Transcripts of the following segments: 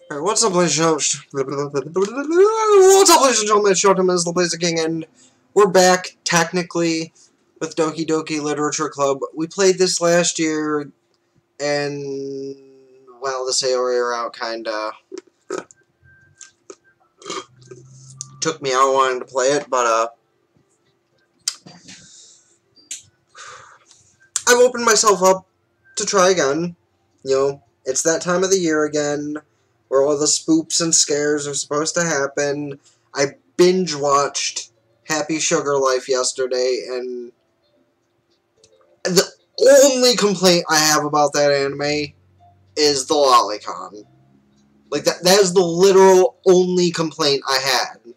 Alright, what's up, ladies and gentlemen? It's Showtime is the Blazer King, and we're back, technically, with Doki Doki Literature Club. We played this last year, and, well, the Sayori route kinda took me out wanting to play it, but, I've opened myself up to try again. You know, it's that time of the year again, where all the spoops and scares are supposed to happen. I binge-watched Happy Sugar Life yesterday, and the only complaint I have about that anime is the lolicon. Like, that is the literal only complaint I had.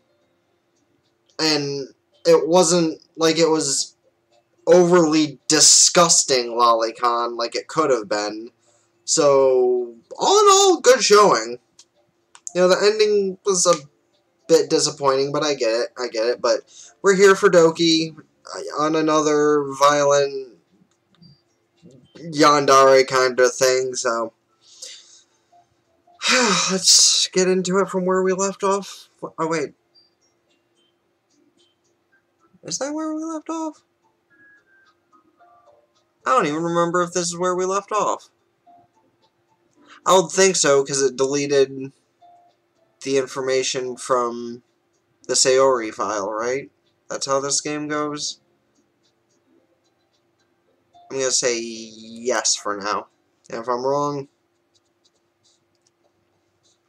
And it wasn't like it was overly disgusting lolicon like it could have been. So, all in all, good showing. You know, the ending was a bit disappointing, but I get it. But we're here for Doki on another violent yandere kind of thing, so let's get into it from where we left off. Oh, wait. Is that where we left off? I don't even remember if this is where we left off. I would think so, because it deleted the information from the Sayori file, right? That's how this game goes? I'm going to say yes for now. And if I'm wrong,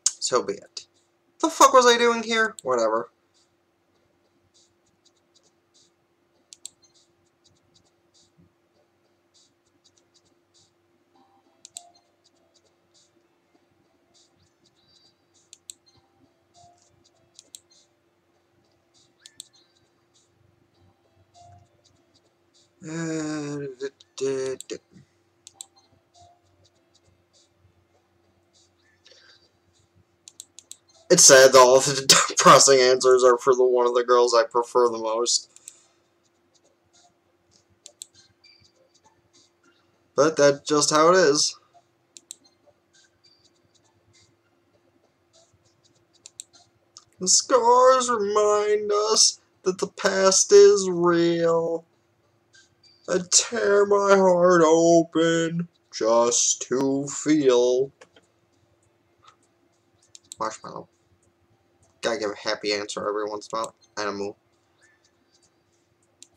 so be it. The fuck was I doing here? Whatever. It's sad that all the depressing answers are for the one of the girls I prefer the most. But that's just how it is. The scars remind us that the past is real. I tear my heart open just to feel. Marshmallow. Gotta give a happy answer every once in a while. Animal.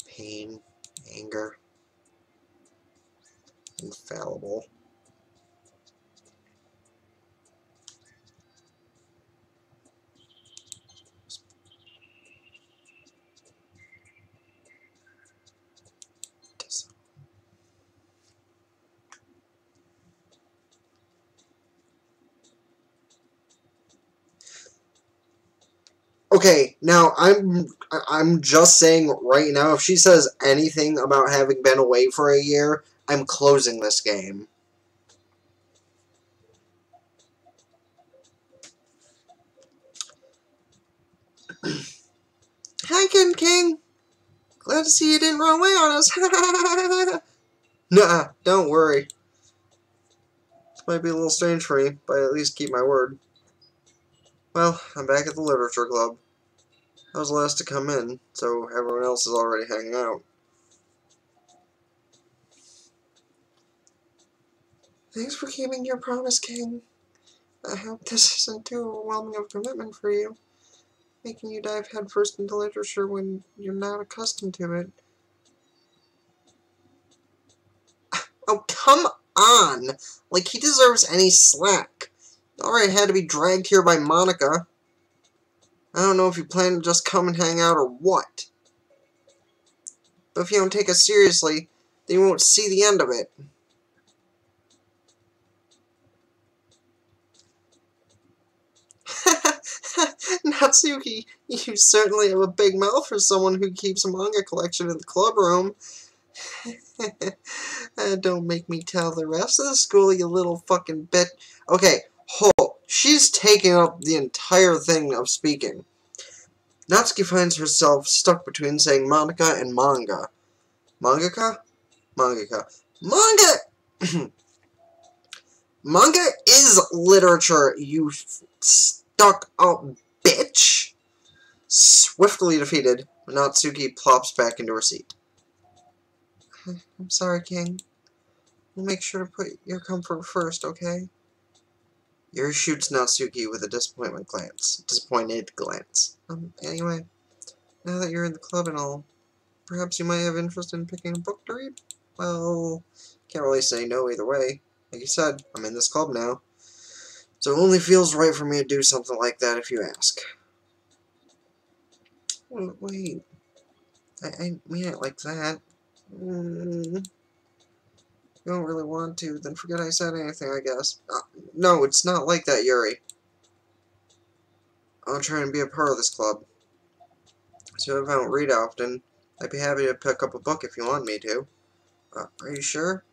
Pain. Anger. Infallible. Okay, now I'm just saying right now, if she says anything about having been away for a year, I'm closing this game. Hi, King. Glad to see you didn't run away on us. Nah, don't worry. This might be a little strange for me, but I at least keep my word. Well, I'm back at the Literature Club. I was the last to come in, so everyone else is already hanging out. Thanks for keeping your promise, King. I hope this isn't too overwhelming of a commitment for you, making you dive headfirst into literature when you're not accustomed to it. Oh, come on! Like, he deserves any slack. He already had to be dragged here by Monica. I don't know if you plan to just come and hang out or what. But if you don't take us seriously, then you won't see the end of it. Natsuki, you certainly have a big mouth for someone who keeps a manga collection in the club room. Don't make me tell the rest of the school, you little fucking bit. Okay, hold. She's taking up the entire thing of speaking. Natsuki finds herself stuck between saying Monica and manga. Mangaka? Mangaka. Manga! Manga is literature, you stuck-up bitch! Swiftly defeated, Natsuki plops back into her seat. I'm sorry, King. We'll make sure to put your comfort first, okay? Yuri shoots Natsuki with a disappointed glance. Anyway, now that you're in the club and all, perhaps you might have interest in picking a book to read? Well, can't really say no either way. Like you said, I'm in this club now. So it only feels right for me to do something like that if you ask. Wait, I mean it like that. You don't really want to, then forget I said anything, I guess. No, it's not like that, Yuri. I'll try and be a part of this club. So if I don't read often, I'd be happy to pick up a book if you want me to. Are you sure?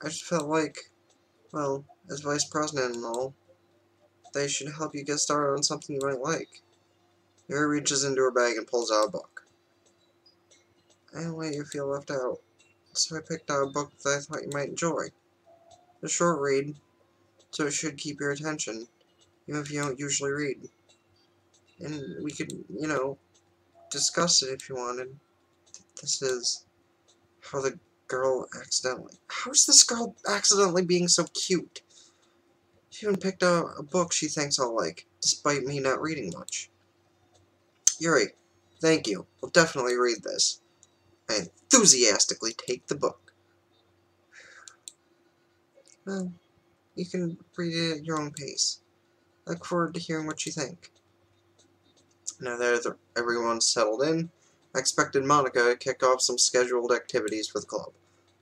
I just felt like, well, as vice president and all, they should help you get started on something you might like. Yuri reaches into her bag and pulls out a book. I don't want you to feel left out, so I picked out a book that I thought you might enjoy. It's a short read, so it should keep your attention, even if you don't usually read. And we could, discuss it if you wanted. This is how the girl accidentally... How's this girl accidentally being so cute? She even picked out a book she thinks I'll like, despite me not reading much. Yuri, thank you. We'll definitely read this. I enthusiastically take the book. Well, you can read it at your own pace. I look forward to hearing what you think. Now that everyone's settled in, I expected Monica to kick off some scheduled activities for the club.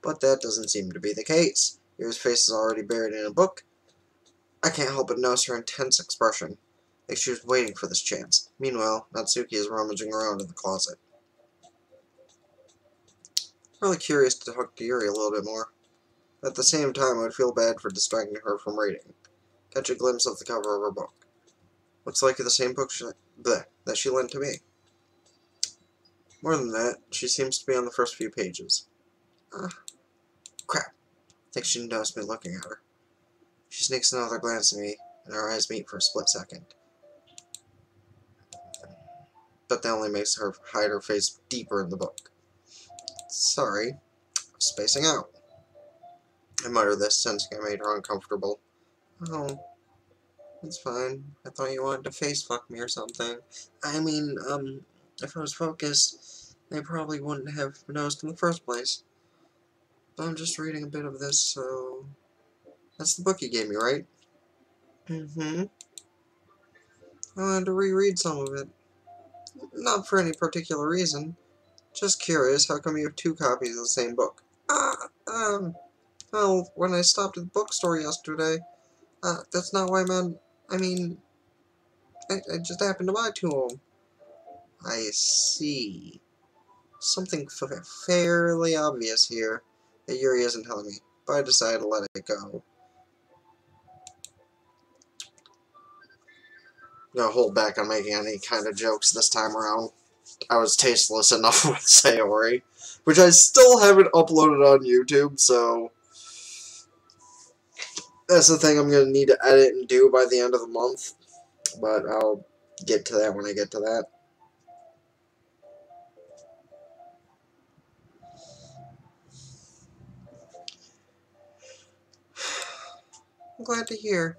But that doesn't seem to be the case. Yuri's face is already buried in a book. I can't help but notice her intense expression, like she was waiting for this chance. Meanwhile, Natsuki is rummaging around in the closet. I'm really curious to talk to Yuri a little bit more. At the same time, I would feel bad for distracting her from reading. Catch a glimpse of the cover of her book. Looks like the same book that she lent to me. More than that, she seems to be on the first few pages. Crap. I think she noticed me looking at her. She sneaks another glance at me, and our eyes meet for a split second. But that only makes her hide her face deeper in the book. Sorry. I'm spacing out. I mutter this, sensing I made her uncomfortable. Oh, it's fine. I thought you wanted to face fuck me or something. I mean, if I was focused, they probably wouldn't have noticed in the first place. But I'm just reading a bit of this, so... That's the book you gave me, right? Mm-hmm. I wanted to reread some of it. Not for any particular reason. Just curious, how come you have two copies of the same book? Well, when I stopped at the bookstore yesterday, that's not what I meant. I mean, I just happened to buy two of them. I see. Something fairly obvious here that Yuri isn't telling me, but I decided to let it go. I'm gonna hold back on making any kind of jokes this time around. I was tasteless enough with Sayori, which I still haven't uploaded on YouTube, so that's the thing I'm gonna need to edit and do by the end of the month, but I'll get to that when I get to that. I'm glad to hear.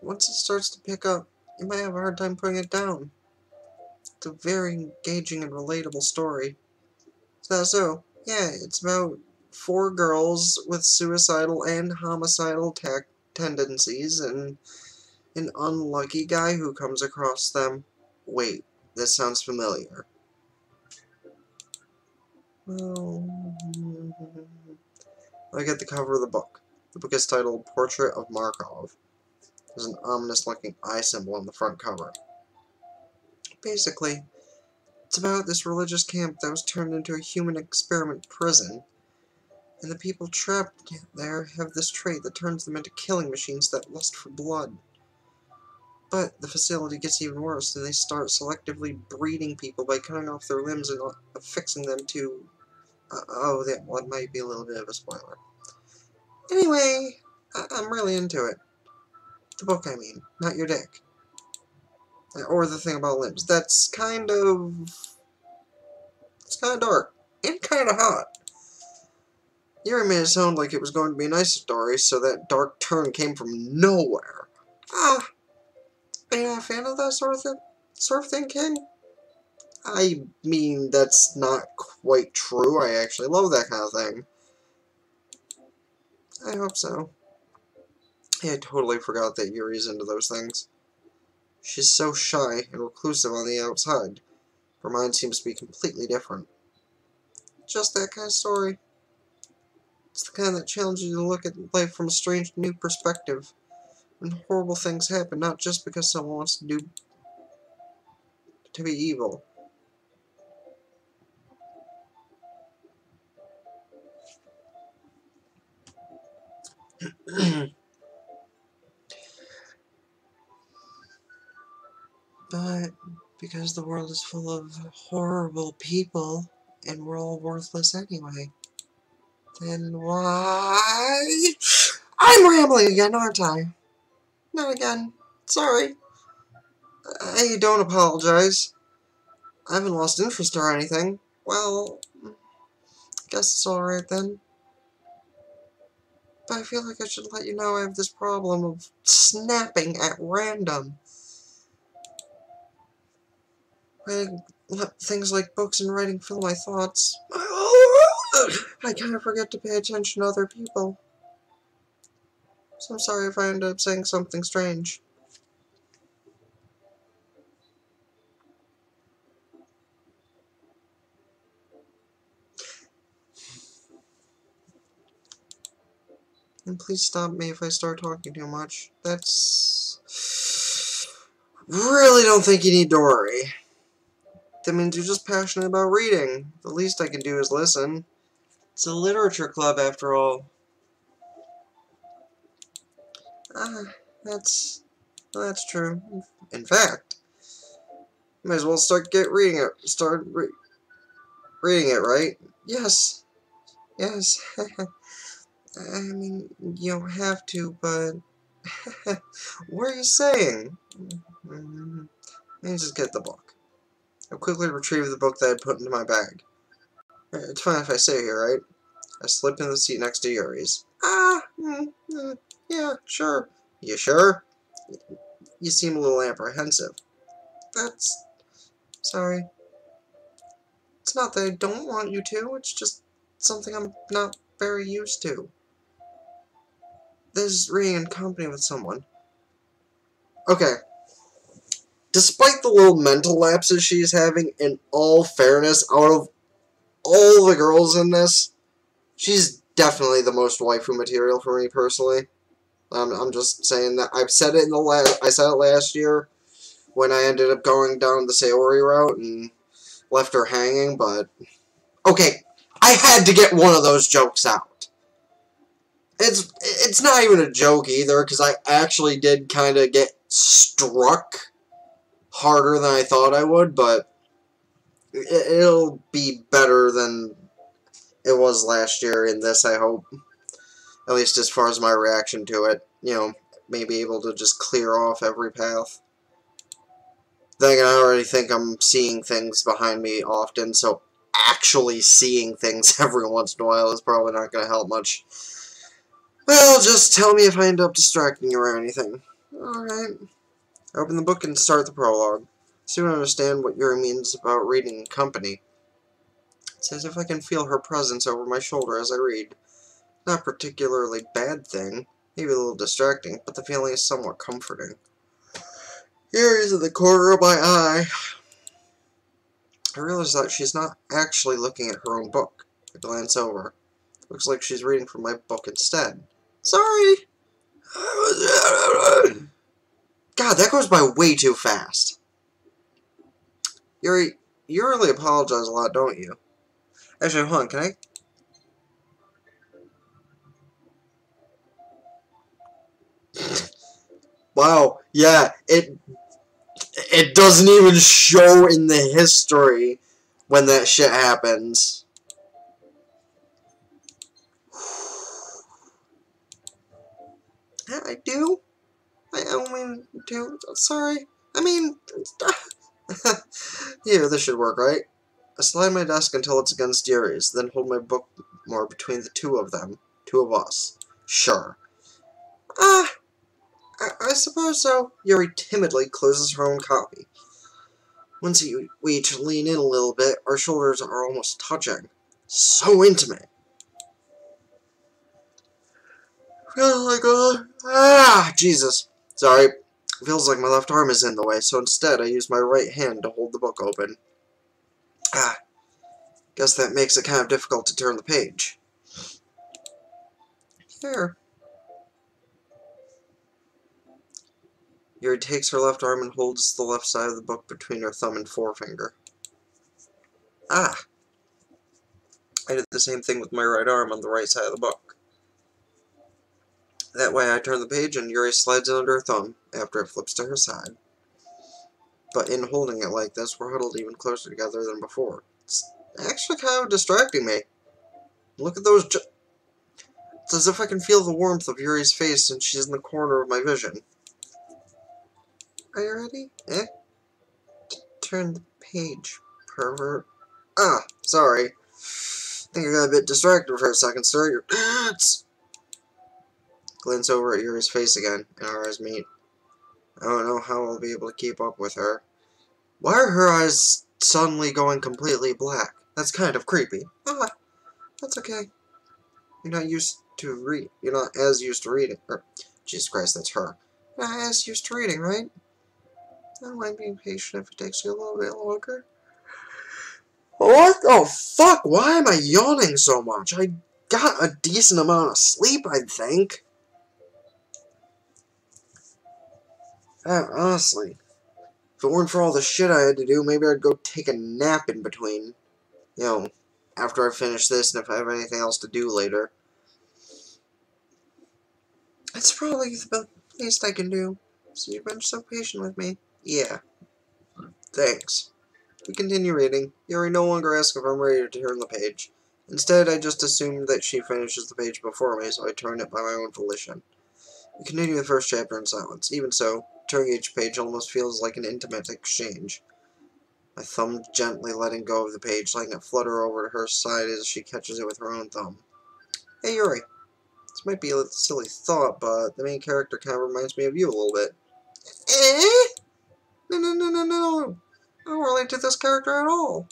Once it starts to pick up, you might have a hard time putting it down. It's a very engaging and relatable story. Is that so? Yeah, it's about 4 girls with suicidal and homicidal tendencies and an unlucky guy who comes across them. Wait, this sounds familiar. Well, I get the cover of the book. The book is titled Portrait of Markov. There's an ominous-looking eye symbol on the front cover. Basically, it's about this religious camp that was turned into a human experiment prison, and the people trapped there have this trait that turns them into killing machines that lust for blood. But the facility gets even worse, and they start selectively breeding people by cutting off their limbs and affixing them to... that one might be a little bit of a spoiler. Anyway, I'm really into it. The book, I mean, not your dick. Or the thing about limbs. That's kind of... It's kind of dark. And kind of hot. You made it sound like it was going to be a nice story, so that dark turn came from nowhere. Ah, are you not a fan of that sort of thing, King? I mean, that's not quite true. I actually love that kind of thing. I hope so. Yeah, I totally forgot that Yuri's into those things. She's so shy and reclusive on the outside. Her mind seems to be completely different. Just that kind of story. It's the kind that challenges you to look at life from a strange new perspective. When horrible things happen, not just because someone wants to be evil. But because the world is full of horrible people, and we're all worthless anyway, then why? I'm rambling again, aren't I? Not again. Sorry. I don't apologize. I haven't lost interest or anything. Well, I guess it's alright then. But I feel like I should let you know I have this problem of snapping at random. I let things like books and writing fill my thoughts. I kind of forget to pay attention to other people. So I'm sorry if I end up saying something strange. And please stop me if I start talking too much. That's... Really don't think you need to worry. That means you're just passionate about reading. The least I can do is listen. It's a literature club, after all. Ah, that's true. In fact, might as well reading it. Reading it, right? Yes. Yes. I mean, you don't have to, but... what are you saying? Let me just get the book. I quickly retrieved the book that I'd put into my bag. It's fine if I stay here, right? I slipped into the seat next to Yuri's. Yeah, sure. You sure? You seem a little apprehensive. That's... Sorry. It's not that I don't want you to, it's just something I'm not very used to. This is reading in company with someone. Okay. Despite the little mental lapses she's having, in all fairness, out of all the girls in this, she's definitely the most waifu material for me personally. I'm just saying that. I've said it I said it last year when I ended up going down the Sayori route and left her hanging, but okay, I had to get one of those jokes out. It's not even a joke either, because I actually did kind of get struck harder than I thought I would, but it'll be better than it was last year in this, I hope. At least as far as my reaction to it. You know, maybe able to just clear off every path. Then again, I already think I'm seeing things behind me often, so actually seeing things every once in a while is probably not going to help much. Well, just tell me if I end up distracting you or anything. Alright. Open the book and start the prologue. Soon understand what Yuri means about reading in company. It's as if I can feel her presence over my shoulder as I read. Not a particularly bad thing, maybe a little distracting, but the feeling is somewhat comforting. Yuri's in the corner of my eye. I realize that she's not actually looking at her own book. I glance over. Looks like she's reading from my book instead. Sorry! God, that goes by way too fast. Yuri, you really apologize a lot, don't you? Actually, hold on, can I... Wow, yeah, it doesn't even show in the history when that shit happens. Yeah, I do. I mean, do. Sorry. I mean, here, this should work, right? I slide my desk until it's against Yuri's, then hold my book more between the two of them. Two of us. Sure. I suppose so. Yuri timidly closes her own copy. Once we each lean in a little bit, our shoulders are almost touching. So intimate. Feels like Jesus. Sorry. Feels like my left arm is in the way, so instead I use my right hand to hold the book open. Guess that makes it kind of difficult to turn the page. Here. Yuri takes her left arm and holds the left side of the book between her thumb and forefinger. I did the same thing with my right arm on the right side of the book. That way I turn the page and Yuri slides it under her thumb after it flips to her side. But in holding it like this, we're huddled even closer together than before. It's actually kind of distracting me. Look at those It's as if I can feel the warmth of Yuri's face and she's in the corner of my vision. Are you ready? Turn the page, pervert. Sorry. I think I got a bit distracted for a second, sir. Your glance over at Yuri's face again, and our eyes meet. I don't know how I'll be able to keep up with her. Why are her eyes suddenly going completely black? That's kind of creepy. That's okay. You're not as used to reading. Jesus Christ, that's her. You're not as used to reading, right? I don't mind being patient if it takes you a little bit longer. What? Oh, fuck! Why am I yawning so much? I got a decent amount of sleep, I think. Honestly. If it weren't for all the shit I had to do, maybe I'd go take a nap in between. You know, after I finish this and if I have anything else to do later. It's probably the least I can do. So you've been so patient with me. Yeah. Thanks. We continue reading. Yuri no longer asks if I'm ready to turn the page. Instead, I just assume that she finishes the page before me, so I turn it by my own volition. We continue the first chapter in silence. Even so, turning each page almost feels like an intimate exchange. My thumb gently letting go of the page, letting it flutter over to her side as she catches it with her own thumb. Hey, Yuri. This might be a silly thought, but the main character kind of reminds me of you a little bit. No. I don't relate to this character at all.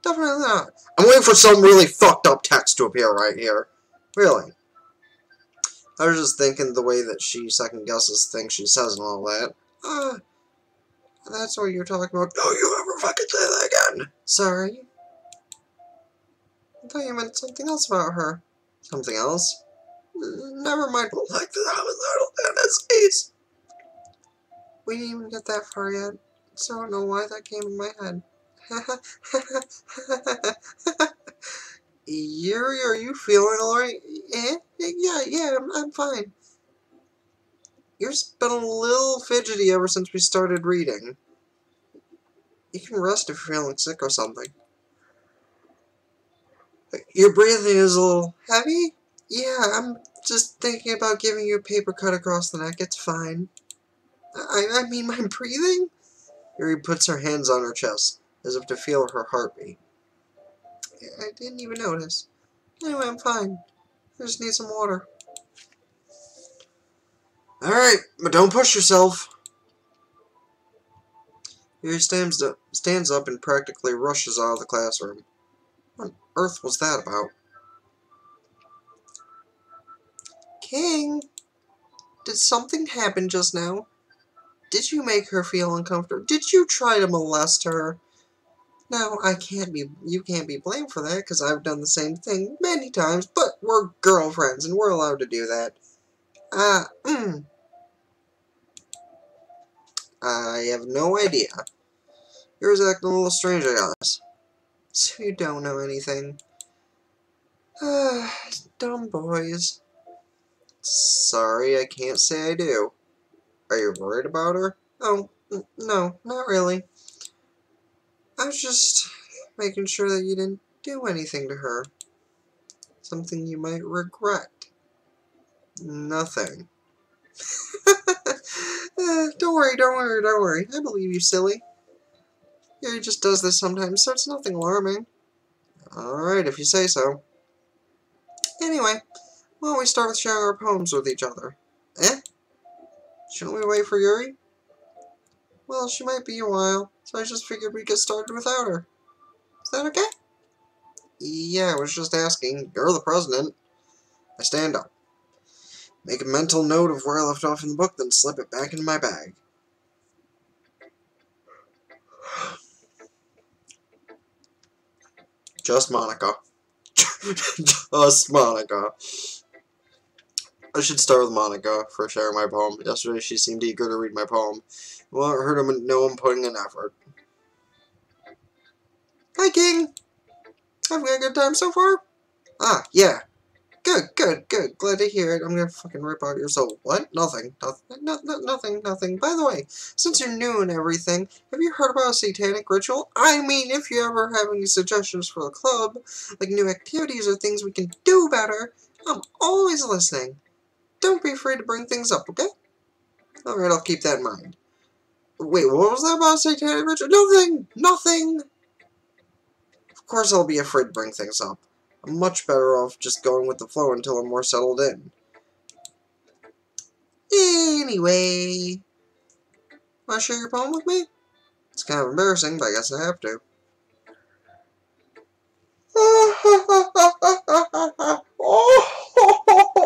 Definitely not. I'm waiting for some really fucked up text to appear right here. Really. I was just thinking the way that she second guesses things she says and all that. That's what you're talking about. Don't you ever fucking say that again. Sorry. I thought you meant something else about her. Something else? Never mind. Like the homicidal tendencies. We didn't even get that far yet, so I don't know why that came in my head. Yuri, are you feeling alright? Yeah, I'm fine. You've been a little fidgety ever since we started reading. You can rest if you're feeling sick or something. Your breathing is a little heavy? Yeah, I'm just thinking about giving you a paper cut across the neck. It's fine. I mean, my breathing? Yuri puts her hands on her chest, as if to feel her heartbeat. I didn't even notice. Anyway, I'm fine. I just need some water. Alright, but don't push yourself. Yuri stands up and practically rushes out of the classroom. What on earth was that about? King, did something happen just now? Did you make her feel uncomfortable? Did you try to molest her? No, you can't be blamed for that, because I've done the same thing many times, but we're girlfriends, and we're allowed to do that. I have no idea. Yours acting a little strange, I guess. So you don't know anything. Dumb boys. Sorry, I can't say I do. Are you worried about her? Oh, no, not really. I was just making sure that you didn't do anything to her. Something you might regret. Nothing. Don't Don't worry, don't worry, don't worry. I believe you, silly. Yuri just does this sometimes, so it's nothing alarming. Alright, if you say so. Anyway, why don't we start with sharing our poems with each other? Eh? Shouldn't we wait for Yuri? Well, she might be a while, so I just figured we'd get started without her. Is that okay? Yeah, I was just asking. You're the president. I stand up. Make a mental note of where I left off in the book, then slip it back into my bag. Just Monica. Just Monica. I should start with Monica for sharing my poem. Yesterday she seemed eager to read my poem. Well, it hurt him know I'm putting in effort. Hi, King! Having a good time so far? Ah, yeah. Good, good, good. Glad to hear it. I'm gonna fucking rip out your soul. What? Nothing. Nothing. By the way, since you're new and everything, have you heard about a satanic ritual? I mean, if you ever have any suggestions for the club, like new activities or things we can do better, I'm always listening. Don't be afraid to bring things up, okay? Alright, I'll keep that in mind. Wait, what was that about satanic ritual? Nothing! Of course I'll be afraid to bring things up. I'm much better off just going with the flow until I'm more settled in. Anyway, want to share your poem with me? It's kind of embarrassing, but I guess I have to.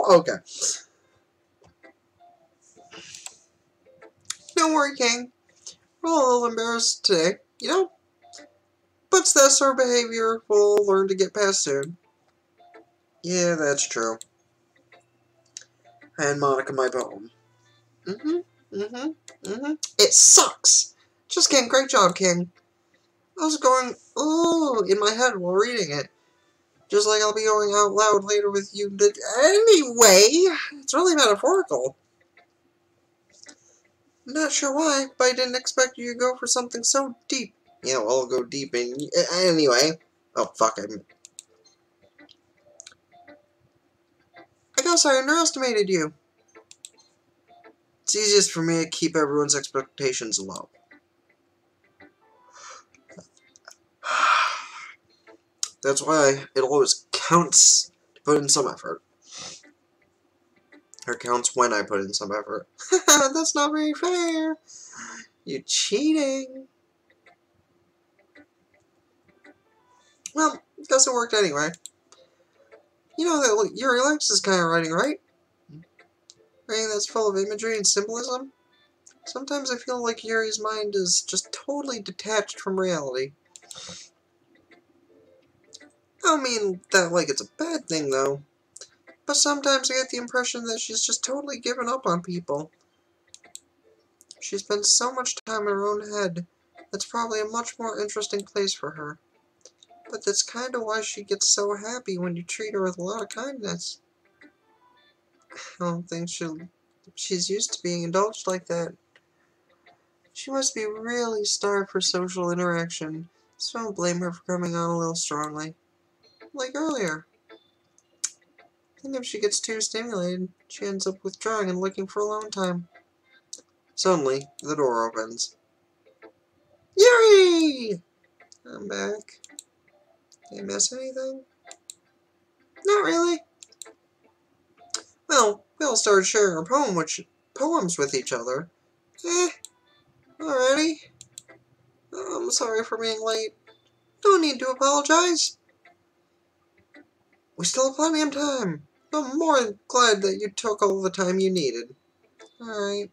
Okay. Don't worry, King. We're all a little embarrassed today, you know? But it's that sort of behavior we'll learn to get past soon. Yeah, that's true. Hand Monica my poem. It sucks! Just kidding, great job, King. I was going, ooh, in my head while reading it. Just like I'll be going out loud later with you. Anyway, it's really metaphorical. I'm not sure why, but I didn't expect you to go for something so deep. Yeah, well, I'll go deep in... Anyway. Oh, fuck, I guess I underestimated you. It's easiest for me to keep everyone's expectations low. That's why it always counts to put in some effort. Or counts when I put in some effort. That's not very fair. You're cheating. Well, guess it worked anyway. You know that Yuri likes this kind of writing, right? Writing that's full of imagery and symbolism? Sometimes I feel like Yuri's mind is just totally detached from reality. I don't mean that like it's a bad thing, though. But sometimes I get the impression that she's just totally given up on people. She spends so much time in her own head. That's probably a much more interesting place for her. But that's kind of why she gets so happy when you treat her with a lot of kindness. I don't think she's used to being indulged like that. She must be really starved for social interaction, so don't blame her for coming on a little strongly. Like earlier. I think if she gets too stimulated, she ends up withdrawing and looking for alone time. Suddenly, the door opens. Yuri! I'm back. Did I miss anything? Not really. Well, we all started sharing our poems with each other. Alrighty. I'm sorry for being late. No need to apologize. We still have plenty of time. I'm more than glad that you took all the time you needed. Alright.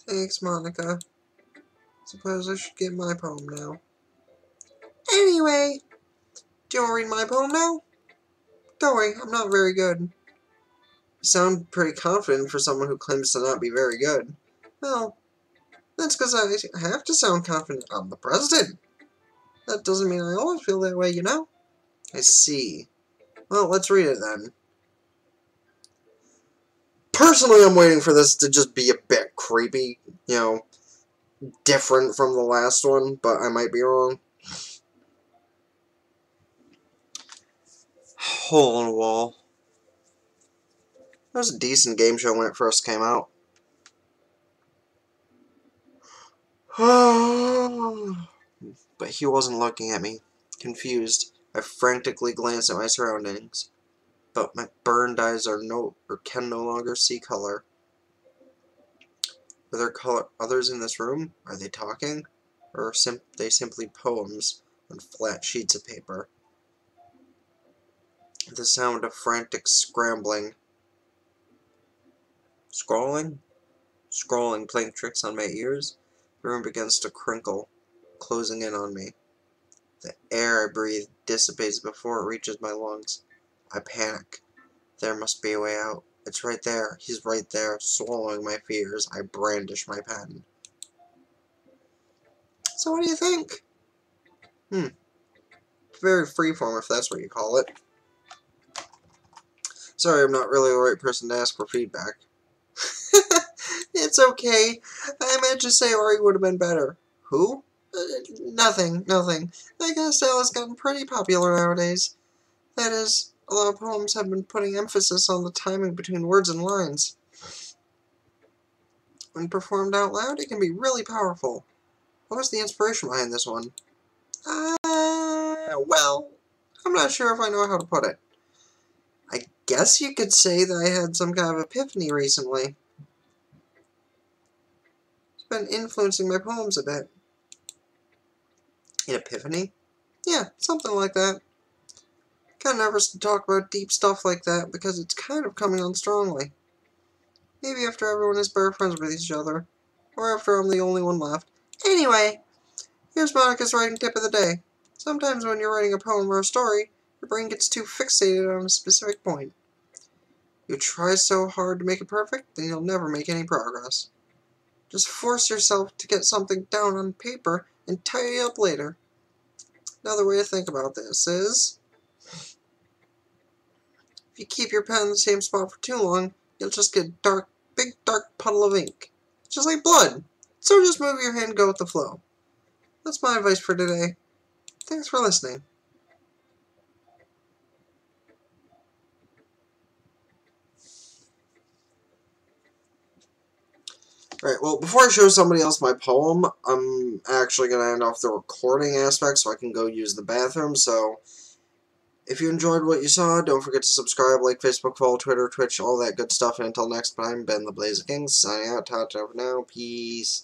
Thanks, Monica. Suppose I should get my poem now. Anyway, do you want to read my poem now? Don't worry, I'm not very good. You sound pretty confident for someone who claims to not be very good. Well, that's because I have to sound confident. I'm the president. That doesn't mean I always feel that way, you know? I see. Well, let's read it then. Personally, I'm waiting for this to just be a bit creepy, you know, different from the last one, but I might be wrong. Hole in a wall. That was a decent game show when it first came out. But he wasn't looking at me. Confused, I frantically glanced at my surroundings. But my burned eyes can no longer see color. Are there others in this room? Are they talking? Or are they simply poems on flat sheets of paper? The sound of frantic scrambling. Scrolling? Scrolling, playing tricks on my ears. The room begins to crinkle, closing in on me. The air I breathe dissipates before it reaches my lungs. I panic. There must be a way out. It's right there. He's right there, swallowing my fears. I brandish my pen. So what do you think? Very freeform, if that's what you call it. Sorry, I'm not really the right person to ask for feedback. It's okay. I meant to say Ori would have been better. Who? Nothing. That kind of style has gotten pretty popular nowadays. That is, a lot of poems have been putting emphasis on the timing between words and lines. When performed out loud, it can be really powerful. What was the inspiration behind this one? Well, I'm not sure if I know how to put it. I guess you could say that I had some kind of epiphany recently. It's been influencing my poems a bit. An epiphany? Yeah, something like that. Kind of nervous to talk about deep stuff like that because it's kind of coming on strongly. Maybe after everyone is better friends with each other. Or after I'm the only one left. Anyway, here's Monica's writing tip of the day. Sometimes when you're writing a poem or a story, your brain gets too fixated on a specific point. You try so hard to make it perfect, then you'll never make any progress. Just force yourself to get something down on paper and tidy up later. Another way to think about this is, if you keep your pen in the same spot for too long, you'll just get a big dark puddle of ink. Just like blood. So just move your hand and go with the flow. That's my advice for today. Thanks for listening. Alright, well, before I show somebody else my poem, I'm actually going to end off the recording aspect so I can go use the bathroom, so if you enjoyed what you saw, don't forget to subscribe, like, Facebook, follow, Twitter, Twitch, all that good stuff, and until next time, Ben the Blazer King, signing out, ta-ta for now, peace.